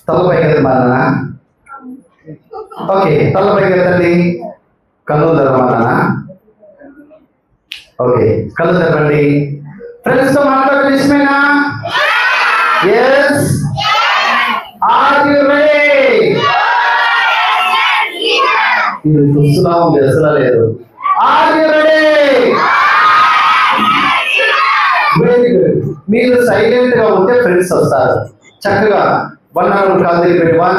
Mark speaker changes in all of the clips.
Speaker 1: తలపైకి ఎత్తమాలనా? Okay, తలపైకి ఎత్తండి. కళ్ళు తెరవమాలనా? Okay, కళ్ళు తెరవండి. ఫ్రెండ్స్ తో మాట్లాడటం ఇష్టమేనా? ఎస్. Are you ready? ఇది చూస్తున్నాం, అసలు లేదు. Are you ready? Very good. మీరు సైలెంట్ గా ఉంటే ఫ్రెండ్స్ వస్తారు. చక్కగా 1 అవర్ కాల్ దగ్గర పెట్టి 1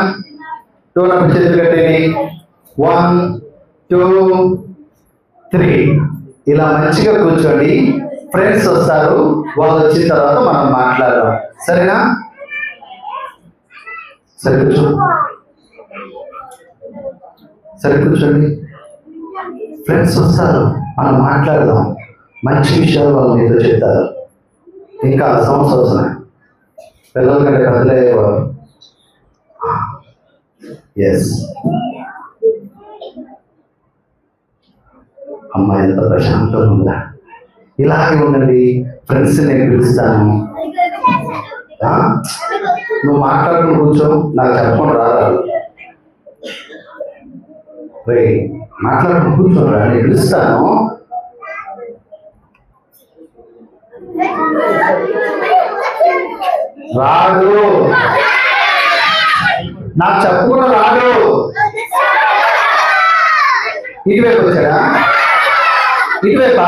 Speaker 1: 2 నెంబర్ చేతులు కట్టేది. 1 2 3 ఇలా మంచిగా కూర్చోండి. ఫ్రెండ్స్ వస్తారు, వాళ్ళు వచ్చిన తర్వాత మనం మాట్లాడదాం. సరేనా? సరే కూర్చో, సరే కూర్చోండి. ఫ్రెండ్స్ వస్తారు, మనం మాట్లాడదాం. మంచి విషయాలు వాళ్ళు మీతో చెప్తారు. ఇంకా సమస్య వస్తున్నాయి పిల్లల కంటే కదలేవారు. ఎస్, అమ్మాయి ఎంత ప్రశాంతంగా ఉందా. ఇలాగే ఉండండి. ఫ్రెండ్స్ నేను పిలుస్తాను. నువ్వు మాట్లాడుకుని కూర్చో, నాకు చెప్పకుండా రారాదు. రే, మాట్లాడుకుని కూర్చోరా, నేను పిలుస్తాను. రాడు, నాకు చెప్పకుండా రాడు. ఇటువైపు వచ్చాడా? ఇటువైపా?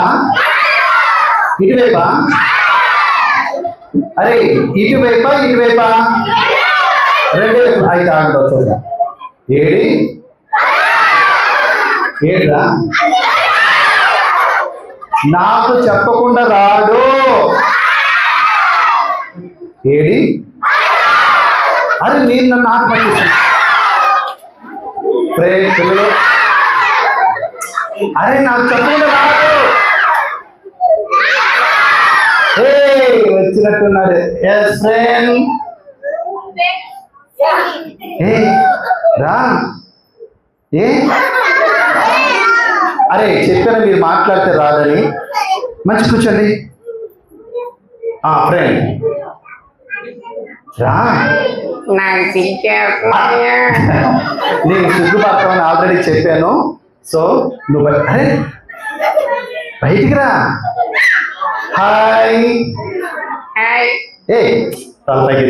Speaker 1: ఇటువైపా? అరే, ఇటువైపా ఇటువైపా? రెండు వైపు అయితే ఆగండి. వచ్చా ఏడి ఏడ్రా? నాకు చెప్పకుండా రాడు. ఏడి? అరే, నేను నన్ను ఆట పట్టిస్తాను. పిల్లలు, అరే నాకు చెప్పకుండా రాడు. వచ్చినట్టున్నాడు. Yes friend. రా. అరే, చెప్పాను మీరు మాట్లాడితే రాదని. మంచి కూర్చోండి. ఫ్రెండ్ రా.
Speaker 2: నేను
Speaker 1: సిగ్గుపడతామని ఆల్రెడీ చెప్పాను. సో నువ్వు అరే బయటికి రా. హాయ్. ఏ తలపైకి.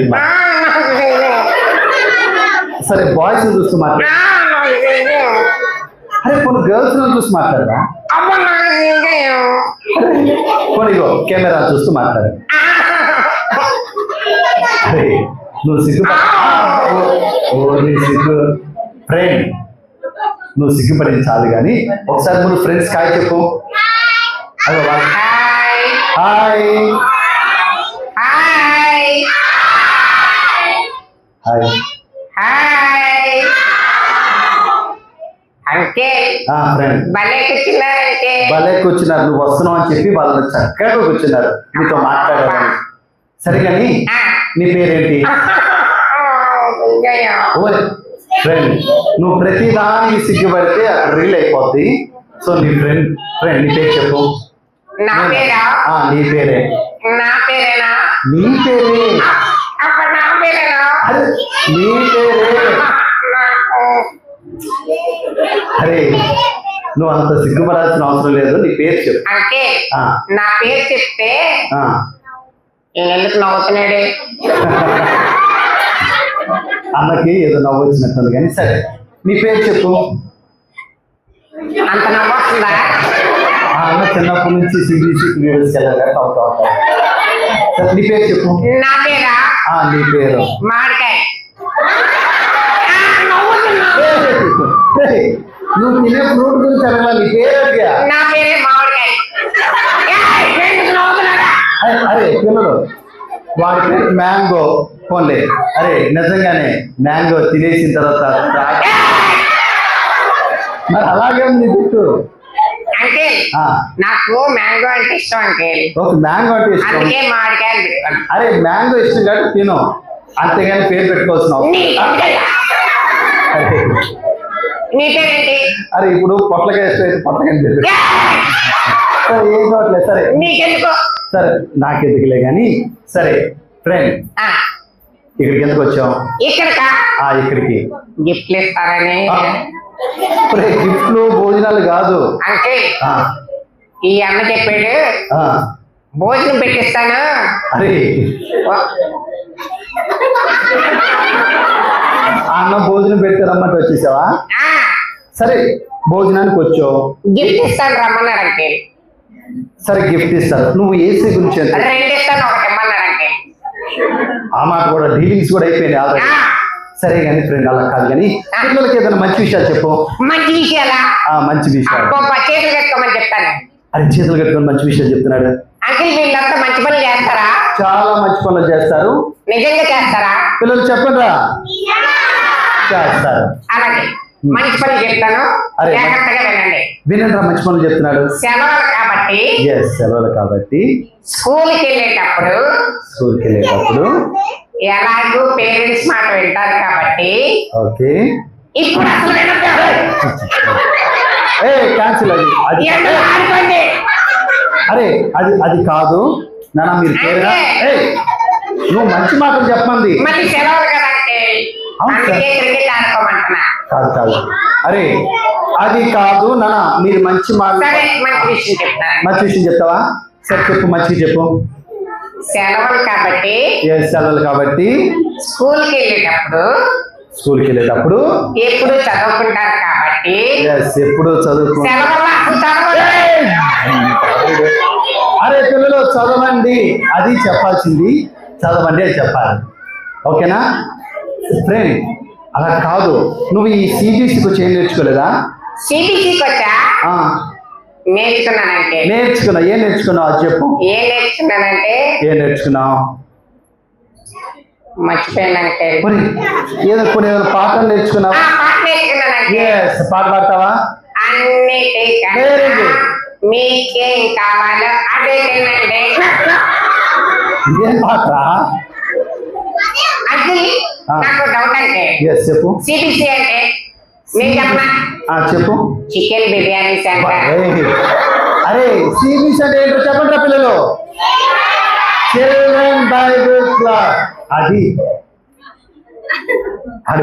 Speaker 1: సరే, బాయ్స్ చూస్తూ మాట్లాడు. అరే, కొన్ని గర్ల్స్ చూస్తూ మాట్లాడరా? కొనిగో కెమెరా చూస్తూ మాట్లాడు. అరే, నువ్వు సిగ్గు ఫ్రెండ్, నువ్వు సిగ్గుపడింది చాలు కానీ ఒకసారి నువ్వు ఫ్రెండ్స్ హాయ్ చెప్పు. అదే hi
Speaker 2: hi
Speaker 1: hi
Speaker 2: hi uncle.
Speaker 1: Friend
Speaker 2: భలే కూర్చున్నారు. అంకేల్
Speaker 1: భలే కూర్చున్నారు. నువ్వు వస్తున్నావు అని చెప్పి వాళ్ళు చక్కగా కూర్చున్నారు నీతో మాట్లాడాలని. సరే కానీ నీ పేరేంటి? ఫ్రెండ్, నువ్వు ప్రతిదానికి సిగ్గుపడితే అక్కడ రీల్ అయిపోద్ది. సో నీ ఫ్రెండ్ నీ పేరు చెప్పు.
Speaker 2: నా పేరా?
Speaker 1: నీ పేరే.
Speaker 2: నా పేరేనా?
Speaker 1: నీ పేరే.
Speaker 2: నా పేరేనా?
Speaker 1: నీ పేరే. అరే, నువ్వు అంత సిగ్గుపడాల్సిన అవసరం లేదు. నీ పేరు చెప్పు.
Speaker 2: అంటే నా పేరు చెప్తే ఎందుకు నవ్వుతున్నాడే?
Speaker 1: అన్నకి ఏదో నవ్వు వచ్చినట్టుంది కానీ సరే, నీ పేరు చెప్పు.
Speaker 2: అంత నవ్వు వస్తుందా?
Speaker 1: అన్న చిన్నప్పటి నుంచి సిబిసి నీ పేరు చెప్పు.
Speaker 2: నా పేరా?
Speaker 1: నీ పేరు
Speaker 2: మామిడికాయ.
Speaker 1: నువ్వు తినే ఫ్రూట్ గురించి అడగలా, నీ పేరు అడిగా.
Speaker 2: నా పేరే మామిడికాయ.
Speaker 1: అరే పిల్లలు, వాడి పేరు మ్యాంగో. పోన్లే. అరే నిజంగానే మ్యాంగో తినేసిన తర్వాత మరి అలాగే ఉంది గుర్తు.
Speaker 2: అంటే నాకు మ్యాంగో అంటే ఇష్టం. అంటే
Speaker 1: ఓకే, మ్యాంగో అంటే ఇష్టం,
Speaker 2: అందుకే మామిడికాయలు పెట్టుకోండి.
Speaker 1: అరే మ్యాంగో ఇష్టం కాబట్టి తిను, అంతేగాని పేరు పెట్టుకోవాల్సిన
Speaker 2: నీ పేరేంటి?
Speaker 1: అరే ఇప్పుడు పొట్లకాయ ఇష్టం అయితే పొట్లకాయ పేరు. సరే, ఏం కావట్లేదు. సరే
Speaker 2: నీకెందుకో.
Speaker 1: సరే, నాకెందుకులే కానీ సరే ఫ్రెండ్, ఇక్కడికి ఎందుకు వచ్చాం?
Speaker 2: ఇక్కడికా?
Speaker 1: ఇక్కడికి
Speaker 2: గిఫ్ట్లు ఇస్తారని.
Speaker 1: గిఫ్ట్లు భోజనాలు కాదు
Speaker 2: అంకిల్, ఈ అన్న చెప్పాడు భోజనం పెట్టిస్తాను.
Speaker 1: అరే అన్న భోజనం పెడతారమ్మంటే వచ్చేసావా? సరే భోజనానికి వచ్చావు,
Speaker 2: గిఫ్ట్ ఇస్తాను రమ్మన్నాడు అంకిల్.
Speaker 1: సరే గిఫ్ట్ ఇస్తారు. నువ్వు ఏసీ గురించి
Speaker 2: 2 ఇస్తాను, 1 ఇమ్మన్నాడు అంకిల్.
Speaker 1: ఆ మాట కూడా డీలింగ్స్ కూడా అయిపోయినాయి ఆల్రెడీ. సరే కానీ ఫ్రెండ్ అలా కాదు కానీ పిల్లలకి ఏదైనా మంచి విషయాలు చెప్పు.
Speaker 2: మంచి విషయాలా?
Speaker 1: మంచి విషయాలు.
Speaker 2: చేతులు కట్టుకోమని చెప్తాను.
Speaker 1: అది చేతులు కట్టుకొని మంచి విషయాలు చెప్తున్నాడు.
Speaker 2: అంకిల్ వీళ్ళంతా మంచి పనులు చేస్తారా?
Speaker 1: చాలా మంచి పనులు చేస్తారు.
Speaker 2: నిజంగా చేస్తారా?
Speaker 1: పిల్లలు చెప్పండి రా. చేస్తారు.
Speaker 2: అలాగే మంచి పనులు చెప్తాను, జాగ్రత్తగా వినండి.
Speaker 1: వినండి రా, మంచి పనులు చెప్తున్నాడు.
Speaker 2: సెలవులు కాబట్టి
Speaker 1: సెలవులు కాబట్టి
Speaker 2: స్కూల్కి వెళ్ళేటప్పుడు ఎలాగో పేరెంట్స్ మాట వింటారు కాబట్టి
Speaker 1: ఓకే
Speaker 2: ఇప్పుడు అసలు
Speaker 1: క్యాన్సిల్. అరే అది కాదు నాన్న, మీరు నువ్వు మంచి మాటలు చెప్పమంది.
Speaker 2: మళ్ళీ సెలవులు కదా క్రికెట్ ఆడుకోమంటున్నా.
Speaker 1: కాదు అరే అది కాదు నాన్న, మీరు మంచి మాట. మంచి విషయం చెప్తావా? సరే చెప్పు, మంచిగా చెప్పు.
Speaker 2: సెలవులు కాబట్టి స్కూల్కి వెళ్ళేటప్పుడు ఎప్పుడు చదువుకుంటారు కాబట్టి
Speaker 1: ఎప్పుడు అరే పిల్లలు చదవండి అది చెప్పాల్సింది, చదవండి అది చెప్పాలి. ఓకేనా ఫ్రెండ్? అలా కాదు, నువ్వు ఈ సిబిఎస్ఈకి వచ్చి ఏం నేర్చుకోలేదా?
Speaker 2: సిబిఎస్ఈకి వచ్చా
Speaker 1: నేర్చుకున్నా. ఏం నేర్చుకున్నావు అది చెప్పు. ఏం నేర్చుకున్నావు?
Speaker 2: మర్చిపోయానంటే
Speaker 1: ఏదో కొన్ని ఏదైనా పాటలు నేర్చుకున్నావా? పాట పాడతావా?
Speaker 2: మీకేం కావాలో అదే తినండి.
Speaker 1: ఏం పాటరా?
Speaker 2: నాకు డౌట్ అంటే
Speaker 1: చెప్పు.
Speaker 2: సిబిసి అంటే నేను చెప్పనా?
Speaker 1: చెప్పు.
Speaker 2: Chicken biryani centre.
Speaker 1: అరే సిబిసి అంటే ఏంటో చెప్పండి రా పిల్లలు. Children Bible class. అది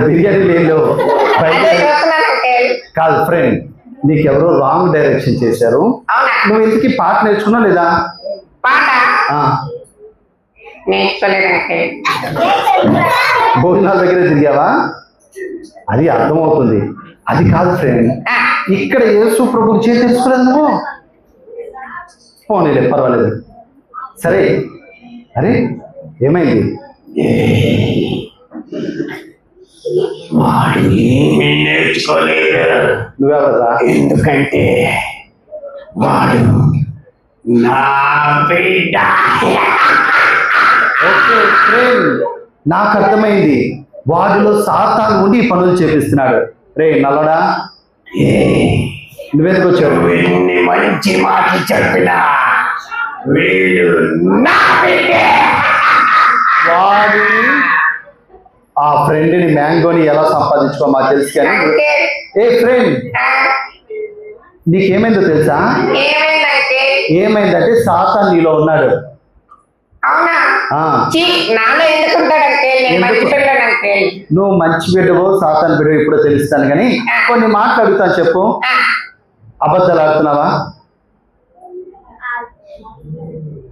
Speaker 1: బిర్యానీ లేదు కాదు ఫ్రెండ్, నీకెవరో రాంగ్ డైరెక్షన్ చేశారు. నువ్వు ఇంతకీ పాట నేర్చుకున్నావు లేదా? భోజనాల దగ్గర తిరిగావా? అది అర్థమవుతుంది. అది కాదు ఫ్రెండ్, ఇక్కడ యేసు ప్రభు చేతి తెలుసుకోలేదు నువ్వు. పోనీలే పర్వాలేదు. సరే అరే ఏమైంది?
Speaker 2: వాడు ఏమీ నేర్చుకోలేదు.
Speaker 1: నువ్వెవరా?
Speaker 2: ఎందుకంటే వాడు నా బిడ్డ.
Speaker 1: ఓకే ఫ్రెండ్, నాకు అర్థమైంది. వాడిలో సాతాను ఉండి పనులు చేపిస్తున్నాడు. రే నల్లడా, నువ్వెందుకు వచ్చావు?
Speaker 2: ఎన్ని మంచి మాటలు చెప్పినా వీడు నా బిడ్డ.
Speaker 1: వాడు ఆ ఫ్రెండ్ని మ్యాంగోని ఎలా సంపాదించుకో మాకు తెలుసు కానీ ఏ ఫ్రెండ్ నీకేమైందో తెలుసా? ఏమైందంటే సాతాను నీలో ఉన్నాడు. నువ్వు మంచి బిడ్డవో సాతాను బిడ్డవో ఇప్పుడు తెలుస్తాను కానీ కొన్ని మాటలు అడుగుతాను చెప్పు. అబద్ధాలు ఆడుతున్నావా?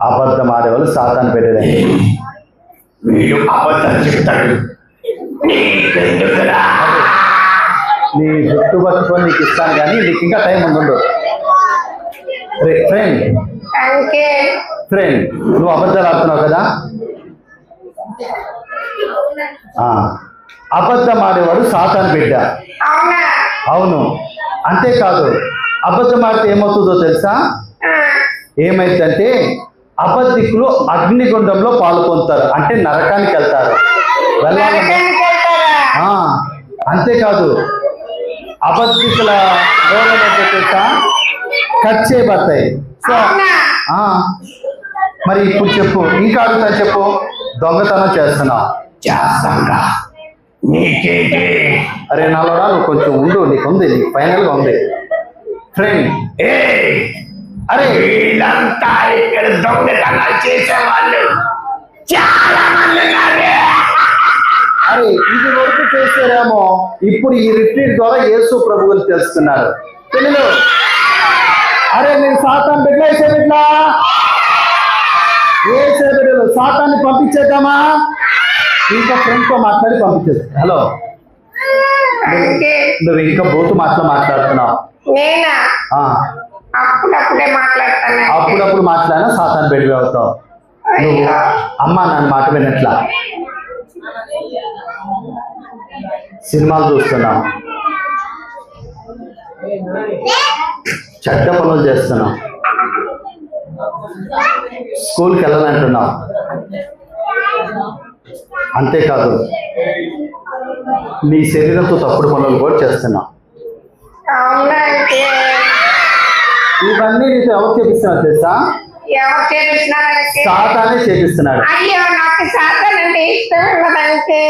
Speaker 1: అబద్ధం ఆడేవాళ్ళు సాతాను బిడ్డలే.
Speaker 2: అబద్ధాలు చెప్తాడు.
Speaker 1: నీ గుర్తు పట్టుకొని నీకు ఇస్తాను కానీ నీకు ఇంకా టైం ఉండు. ఫ్రెండ్ నువ్వు అబద్ధాలు ఆడుతున్నావు కదా? అబద్ధం ఆడేవాడు సాతాను బిడ్డ. అవును, అంతేకాదు అబద్ధం ఆడితే ఏమవుతుందో తెలుసా? ఏమైందంటే అబద్ధికులు అగ్నిగుండంలో పాల్గొంటారు, అంటే నరకానికి వెళ్తారు. అంతేకాదు అబద్ధికుల రోగం తెలుసా? కట్ చేయబడతాయి. సో మరి ఇప్పుడు చెప్పు, ఇంకా అడుగుతా చెప్పు. దొంగతనం చేస్తున్నావు?
Speaker 2: చేస్తాను.
Speaker 1: అరే నాలోడా నువ్వు కొంచెం ఉండు, నీకు ఉంది, నీకు ఫైనల్ గా ఉంది ఫ్రెండ్.
Speaker 2: అరే వీళ్ళంతా ఇక్కడ దొంగతనాలు చేసేవాళ్ళు చాలా మంది ఉన్నారు.
Speaker 1: అరే ఇది వరకు చేశారేమో, ఇప్పుడు ఈ రిట్రీట్ ద్వారా యేసు ప్రభువుని తెలుస్తున్నారు. పిల్లలు, అరే నేను సాతాను బిడ్డ వేసే బిడ్డ, వేసే బిడ్డలు సాతాన్ని పంపించేద్దామా? ఇంకా ఫ్రెండ్తో మాట్లాడి పంపించేది. హలో, నువ్వు ఇంకా బూతు మాటలు మాట్లాడుతున్నావు.
Speaker 2: నేనా? అప్పుడప్పుడే మాట్లాడతాను.
Speaker 1: అప్పుడప్పుడు మాట్లాడినా సాతాను బిడ్డవి అవుతావు. నువ్వు అమ్మ నన్ను మాట వినట్లా, సినిమాలు చూస్తున్నావు, చెడ్డ పనులు చేస్తున్నావు, స్కూల్కి వెళ్ళాలంటున్నావు. అంతేకాదు నీ శరీరంతో తప్పుడు పనులు కూడా చేస్తున్నావు. ఇవన్నీ నీతో ఎవరు చేపిస్తున్నారు తెలుసా? సాతానే చేపిస్తున్నాడు.
Speaker 2: అయ్యో నాకు సాతాన్ అంటే ఇష్టం ఉండదంటే.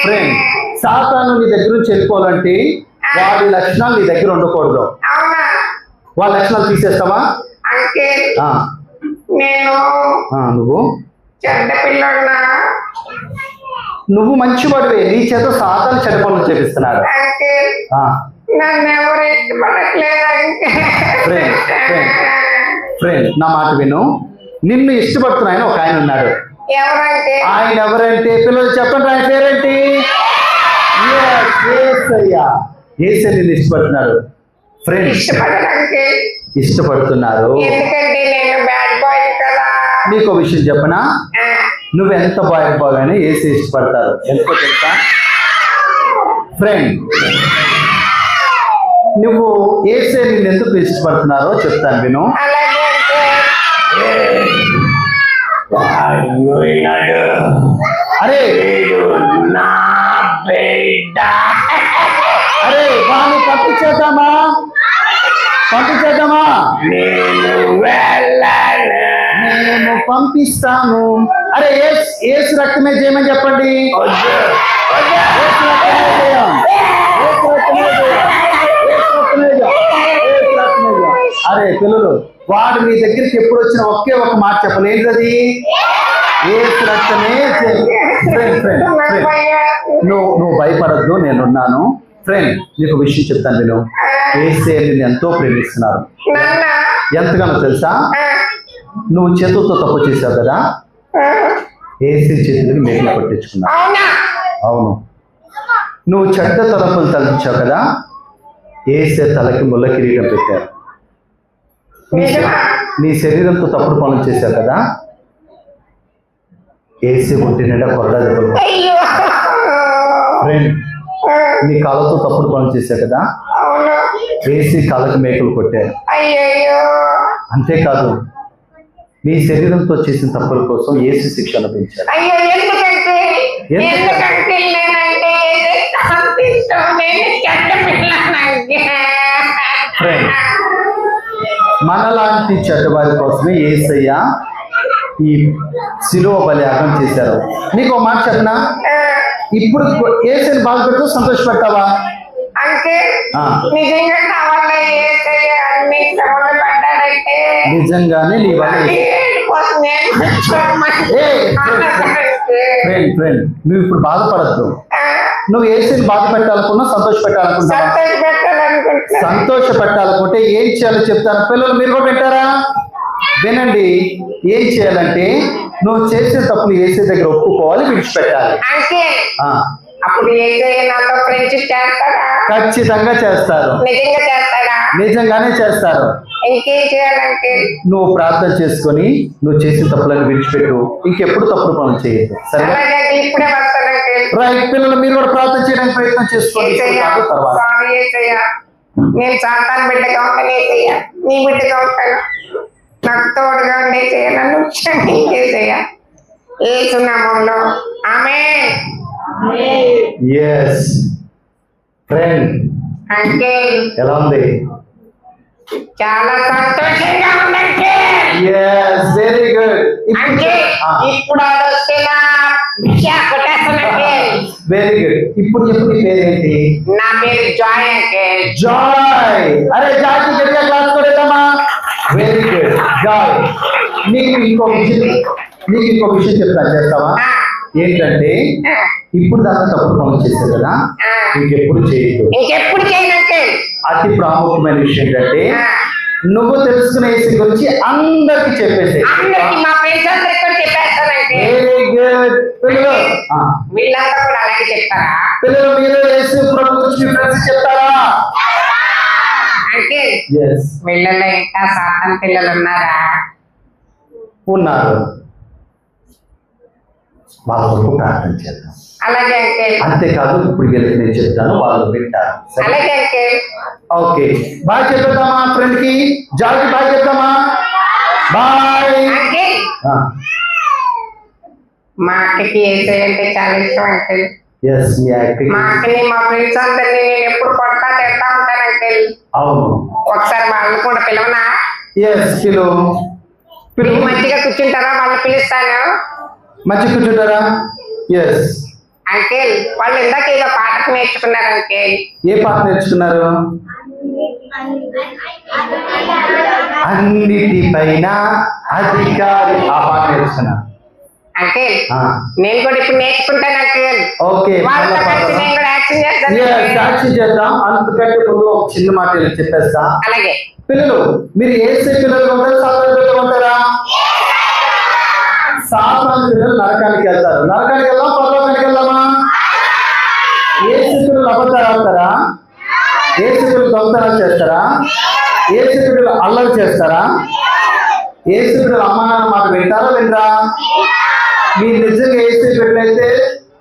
Speaker 1: ఫ్రెండ్, సాతాను నీ దగ్గర నుంచి వెళ్ళిపోవాలంటే వాడి లక్షణాలు నీ దగ్గర ఉండకూడదు. వాళ్ళ లక్షణాలు తీసేస్తావా?
Speaker 2: అంటే నేను
Speaker 1: నువ్వు
Speaker 2: చెడ్డ పిల్లన్నా?
Speaker 1: నువ్వు మంచివాడివే, నీ చేత సాతాను చెడ్డ పనులు చేపిస్తున్నాడు.
Speaker 2: నన్ను ఎవరు ఇష్టపడట్లేదు.
Speaker 1: ఫ్రెండ్ నా మాట విను, నిన్ను ఇష్టపడుతున్న ఆయన ఒక ఆయన ఉన్నాడు.
Speaker 2: ఎవరంటే? ఆయన
Speaker 1: ఎవరంటే పిల్లలు చెప్పండి, ఆయన పేరేంటి? యేసయ్య నిన్ను ఇష్టపడుతున్నాడు. ఫ్రెండ్స్ ఇష్టపడుతున్నారు.
Speaker 2: ఎందుకంటే నేను బ్యాడ్ బాయ్ కదా.
Speaker 1: నీకు ఒక విషయం చెప్పనా, నువ్వు ఎంత బాయ్ అని యేసు ఇష్టపడతారు. ఎందుకో తెలుసా ఫ్రెండ్? నువ్వు యేసే నిన్ను ఎందుకు ఇష్టపడుతున్నారో చెప్తాను విను. అరే
Speaker 2: నా బిడ్డ,
Speaker 1: అరే వాడిని పంపించేద్దామా? నేను పంపిస్తాను. అరే యేసు రక్తమే చేయమని చెప్పండి. అరే పిల్లలు, వాడు మీ దగ్గరికి ఎప్పుడు వచ్చిన ఒకే ఒక మాట చెప్పండి. ఏంటది? యేసు రక్తమే. నువ్వు భయపడద్దు, నేనున్నాను. ఫ్రెండ్, నీకు విషయం చెప్తాను విను. యేసే నిన్ను ఎంతో ప్రేమిస్తున్నారు. ఎంతగానో తెలుసా? నువ్వు చేతులతో తప్పు చేసావు కదా, యేసే చేతులకి మేకులు పట్టించుకున్నావు. అవును. నువ్వు చెడ్డ తలపులు తలపించావు కదా, యేసే తలకి ముళ్ళ కిరీటం పెట్టారు. నీ శరీరంతో తప్పుడు పనులు చేశావు కదా, యేసే ఒంటి నిండా కొరడా దెబ్బలు. ఫ్రెండ్, నీ కాళ్ళతో తప్పుడు పనులు చేశావు కదా, యేసే కాళ్ళకి మేకలు కొట్టారు. అంతేకాదు నీ శరీరంతో చేసిన తప్పుల కోసం యేసు శిక్ష అనుభవించారు. మనలాంటి చెడ్డవారి కోసమే యేసయ్య ఈ శిలువ బలియాగం చేశారు. నీకు ఒక మాట చెప్పనా, ఇప్పుడు యేసుని బాధపెడుతూ సంతోషపెడతావా?
Speaker 2: అంటే నిజంగానే
Speaker 1: నీ వల్ల ఫ్రెండ్, నువ్వు ఇప్పుడు బాధపడద్దు. నువ్వు యేసుని బాధ పెట్టాలనుకున్నా, సంతోష పెట్టాలనుకుంటే ఏం చేయాలో చెప్తాను. పిల్లలు మీరు కూడా వింటారా? వినండి. ఏం చేయాలంటే నువ్వు చేసే తప్పులు యేసు దగ్గర ఒప్పుకోవాలి, విడిచిపెట్టాలి.
Speaker 2: అప్పుడు నాతో ఫ్రెండ్షిప్ చేస్తారా?
Speaker 1: ఖచ్చితంగా చేస్తారు. నిజంగానే చేస్తారు.
Speaker 2: ఇంకేం చేయాలంటే
Speaker 1: నువ్వు ప్రార్థన చేసుకొని నువ్వు చేసిన తప్పులను విడిచిపెట్టు, ఇంకెప్పుడు తప్పుడు పనులు చేయొద్దు. సరే రైట్. పిల్లలు మీరు కూడా ప్రార్థన చేయడానికి ప్రయత్నం చేసుకోండి. తర్వాత
Speaker 2: నేను సాతాను బిడ్డగా ఉంటాను, నీ బిడ్డగా ఉంటాను. నాకు తోడుగా ఉండే నన్ను క్షమించేసేయ యేసు నామములో. ఆమేన్.
Speaker 1: yes ఫ్రెండ్,
Speaker 2: అంటే
Speaker 1: ఎలా ఉంది?
Speaker 2: చాలా సంతోషంగా ఉందంటే.
Speaker 1: yes very good.
Speaker 2: అంటే ఇప్పుడు ఆలోచన
Speaker 1: వెరీ గుడ్. ఇప్పుడు చెప్పు, నీ పేరేంటి?
Speaker 2: నా పేరు జాయ్. అంటే
Speaker 1: జాయ్. అరే జాయ్కి గట్టిగా క్లాస్ కొడేద్దామా? Very good Joy. నీకు ఇంకో విషయం చెప్తా, చేస్తావా? ఏంటంటే ఇప్పుడు దాకా తప్పుడు పనులు చేశారు కదా, ఇంకెప్పుడు చేయొద్దు.
Speaker 2: ఇంకెప్పుడు చేయను అంకుల్.
Speaker 1: అతి ప్రాముఖ్యమైన విషయం ఏంటంటే నువ్వు తెలుసుకునే యేసు గురించి అందరికి చెప్పేసి
Speaker 2: అందరికి మా ఫ్రెండ్స్ అందరికి కూడా చెప్పేస్తానంటే
Speaker 1: వెరీ గుడ్. పిల్లలు
Speaker 2: వీళ్ళంతా కూడా అలాగే చెప్తారా
Speaker 1: పిల్లలు మీరు యేసు ప్రభు గురించి మీ ఫ్రెండ్స్ చెప్తారా?
Speaker 2: అంకుల్
Speaker 1: yes
Speaker 2: వీళ్ళలో ఇంకా సాతాన్ పిల్లలు ఉన్నారా?
Speaker 1: ఉన్నారు. వాళ్ళ కొరకు ప్రార్థన చేద్దాం.
Speaker 2: అలాగే అంకుల్.
Speaker 1: అంతేకాదు ఇప్పుడు వీళ్ళకి నేను చెప్తాను, వాళ్ళు వింటారు.
Speaker 2: అలాగే అంకుల్.
Speaker 1: ఓకే బాయ్ చెప్పేద్దామా ఫ్రెండ్ కి? జాకి బాయ్ చెప్తామా? బాయ్.
Speaker 2: అంకుల్ మా అక్కకి ఏసై అంటే చాలా ఇష్టం అంకుల్.
Speaker 1: ఎస్ మీ అక్కకి.
Speaker 2: మా అక్కని మా ఫ్రెండ్స్ అందరినీ నేను ఎప్పుడు కొడతా తిడతా ఉంటాను అంకుల్.
Speaker 1: అవును.
Speaker 2: ఒకసారి వాళ్ళని కూడా పిలవనా?
Speaker 1: ఎస్ పిలు
Speaker 2: మంచిగా కూర్చుంటారా? వాళ్ళని పిలుస్తాను.
Speaker 1: మంచి కూర్చుంటారా? ఎస్
Speaker 2: అంకుల్ వాళ్ళు ఇందాక ఏదో పాటకు నేర్చుకున్నారు అంకుల్.
Speaker 1: ఏ పాట నేర్చుకున్నారు? అన్నిటిపైన అధికారి, ఆ పాట నేర్చుకున్నారు.
Speaker 2: అంకుల్ నేను కూడా ఇప్పుడు నేర్చుకుంటాను అంకుల్.
Speaker 1: ఓకే
Speaker 2: వాళ్ళతో కలిసి నేను కూడా యాక్షన్ చేస్తాను.
Speaker 1: యాక్షన్ చేద్దాం. అంతకంటే ముందు ఒక చిన్న మాట చెప్పేస్తా.
Speaker 2: అలాగే
Speaker 1: పిల్లలు మీరు ఏసే పిల్లలు ఉంటారు, సాతాను పిల్లలు ఉంటారా? సాతాను పిల్లలు నరకానికి వెళ్తారు. నరకానికి వెళ్దాం, పరలోకానికి వెళ్దామా? ఏసు పిల్లలు అబద్ధాలు ఆడతారా? ఏసు పిల్లలు దొంగతనాలు చేస్తారా? ఏసు పిల్లలు అల్లరి చేస్తారా? ఏసు పిల్లలు అమ్మా నాన్న మాట వింటారా వినరా? మీరు నిజంగా ఏసే బిడ్డలైతే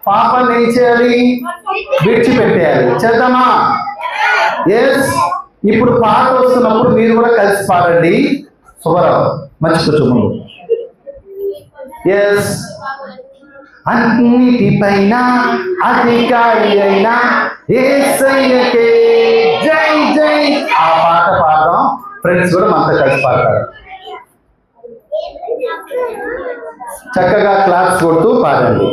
Speaker 1: పాపాన్ని ఏం చేయాలి? విడిచిపెట్టేయాలి. చేద్దామా? ఎస్ ఇప్పుడు పాట వస్తున్నప్పుడు మీరు కూడా కలిసి పాడండి. శుభరావు మంచి కూర్చోము. ఎస్ అన్నిటిపైన అధికారి అయిన యేసయ్యకే జై జై. ఆ పాట పాడదాం. ఫ్రెండ్స్ కూడా మనతో కలిసి పాడతారు. చక్కగా క్లాప్స్ కొడుతూ పాడండి.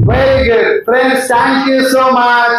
Speaker 1: Very good. Friends, thank you so much.